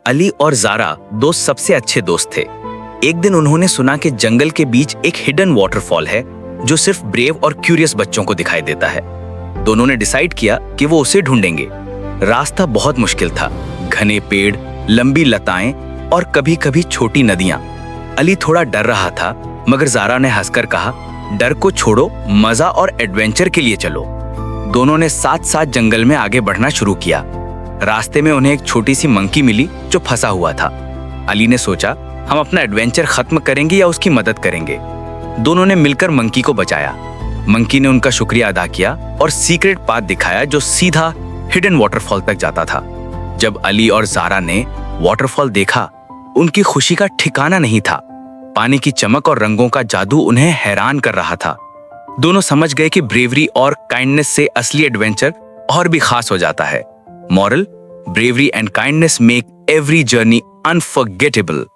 अली और ज़ारा दोस्त सबसे अच्छे दोस्त थे। एक दिन उन्होंने सुना कि जंगल के बीच एक हिडन वाटरफॉल है जो सिर्फ ब्रेव और क्यूरियस बच्चों को दिखाई देता है। दोनों ने डिसाइड किया कि वो उसे ढूंढेंगे। रास्ता बहुत मुश्किल था, घने पेड़, लंबी लताएं और कभी-कभी छोटी नदियां। अली थोड़ा डर रहा था, मगर ज़ारा ने हंसकर कहा, डर को छोड़ो, मजा और एडवेंचर के लिए चलो। दोनों ने साथ साथ जंगल में आगे बढ़ना शुरू किया। रास्ते में उन्हें एक छोटी सी मंकी मिली जो फंसा हुआ था। अली ने सोचा, हम अपना एडवेंचर खत्म करेंगे या उसकी मदद करेंगे। दोनों ने मिलकर मंकी को बचाया। मंकी ने उनका शुक्रिया अदा किया और सीक्रेट पाथ दिखाया जो सीधा हिडन वाटरफॉल तक जाता था। जब अली और ज़ारा ने वाटरफॉल देखा, उनकी खुशी का ठिकाना नहीं था। पानी की चमक और रंगों का जादू उन्हें हैरान कर रहा था। दोनों समझ गए कि ब्रेवरी और काइंडनेस से असली एडवेंचर और भी खास हो जाता है। Moral: bravery and kindness make every journey unforgettable.